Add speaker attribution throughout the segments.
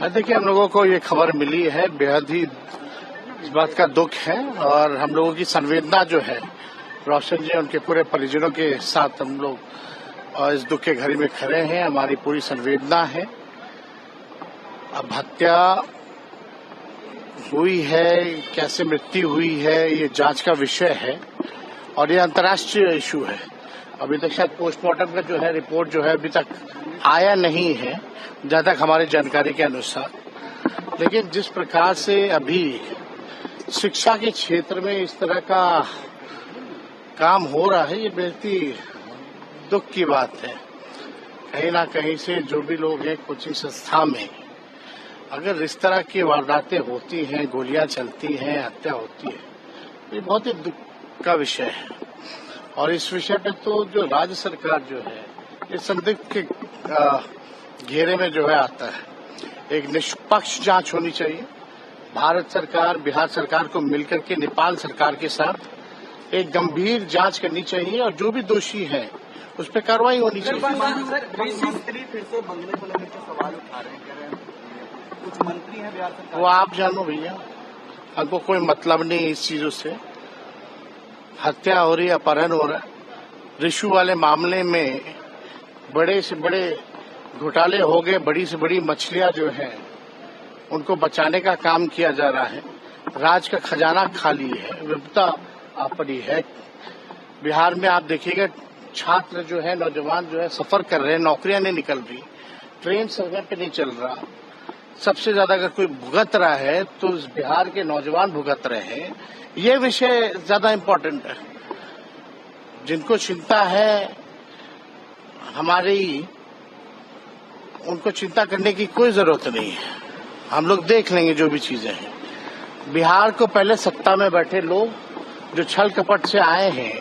Speaker 1: देखिए, हम लोगों को ये खबर मिली है, बेहद ही इस बात का दुख है और हम लोगों की संवेदना जो है रोशन जी उनके पूरे परिजनों के साथ हम लोग और इस दुख के घड़ी में खड़े हैं। हमारी पूरी संवेदना है। अब हत्या हुई है, कैसे मृत्यु हुई है, ये जांच का विषय है और ये अंतर्राष्ट्रीय इशू है। अभी तक शायद पोस्टमार्टम का जो है रिपोर्ट जो है अभी तक आया नहीं है, जहां तक हमारी जानकारी के अनुसार। लेकिन जिस प्रकार से अभी शिक्षा के क्षेत्र में इस तरह का काम हो रहा है, ये बेहद ही दुख की बात है। कहीं ना कहीं से जो भी लोग हैं कोचिंग संस्था में, अगर इस तरह की वारदातें होती हैं, गोलियां चलती हैं, हत्या होती है, ये बहुत ही दुख का विषय है। और इस विषय पे तो जो राज्य सरकार जो है ये संदिग्ध के घेरे में जो है आता है। एक निष्पक्ष जांच होनी चाहिए। भारत सरकार, बिहार सरकार को मिलकर के नेपाल सरकार के साथ एक गंभीर जांच करनी चाहिए और जो भी दोषी है उस पर कार्रवाई होनी चाहिए।
Speaker 2: मंत्री फिर से बंगले को लेकर के सवाल उठा रहे हैं, कह रहे हैं कुछ मंत्री हैं बिहार सरकार।
Speaker 1: वो आप जानो भैया, हमको कोई मतलब नहीं इस चीजों से। हत्या हो रही है, अपहरण हो रहा है। रिशु वाले मामले में बड़े से बड़े घोटाले हो गए, बड़ी से बड़ी मछलियां जो है उनको बचाने का काम किया जा रहा है। राज्य का खजाना खाली है, विपदा आ पड़ी है। बिहार में आप देखिएगा, छात्र जो है, नौजवान जो है सफर कर रहे हैं, नौकरियां नहीं निकल रही, ट्रेन समय पे नहीं चल रहा। सबसे ज्यादा अगर कोई भुगत रहा है तो इस बिहार के नौजवान भुगत रहे हैं। ये विषय ज्यादा इम्पोर्टेंट है। जिनको चिंता है हमारी, उनको चिंता करने की कोई जरूरत नहीं है। हम लोग देख लेंगे जो भी चीजें हैं। बिहार को पहले सत्ता में बैठे लोग जो छल कपट से आए हैं,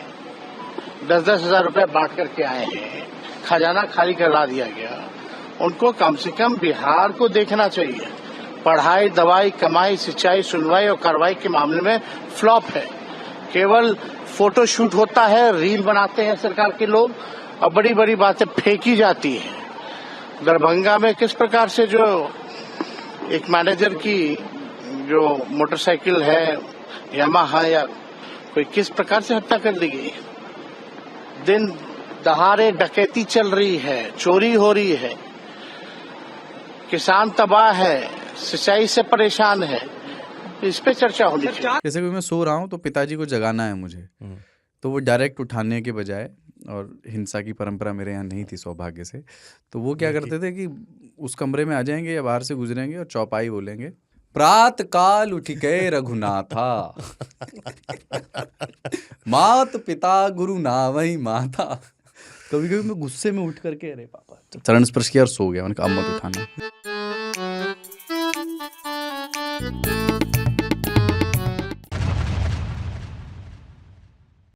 Speaker 1: 10-10 हजार रुपए बांट करके आए हैं, खजाना खाली करवा दिया गया, उनको कम से कम बिहार को देखना चाहिए। पढ़ाई, दवाई, कमाई, सिंचाई, सुनवाई और कार्रवाई के मामले में फ्लॉप है। केवल फोटो शूट होता है, रील बनाते हैं सरकार के लोग और बड़ी बड़ी बातें फेंकी जाती है। दरभंगा में किस प्रकार से जो एक मैनेजर की जो मोटरसाइकिल है, यामाहा या कोई, किस प्रकार से हत्या कर दी गई। दिन दहाड़े डकैती चल रही है, चोरी हो रही है, किसान तबाह है, सिंचाई से परेशान है। इस पे चर्चा होनी चाहिए।
Speaker 3: जैसे कि मैं सो रहा हूँ तो पिताजी को जगाना है मुझे, तो वो डायरेक्ट उठाने के बजाय, और हिंसा की परंपरा मेरे यहाँ नहीं थी सौभाग्य से, तो वो क्या करते थे कि उस कमरे में आ जाएंगे या बाहर से गुजरेंगे और चौपाई बोलेंगे, प्रात काल उठ के रघुनाथा मात पिता गुरु नावही माता। कभी कभी मैं गुस्से में उठ करके अरे पापा चरण स्पर्श किया और सो गया। मैंने कहा अब मत उठाना।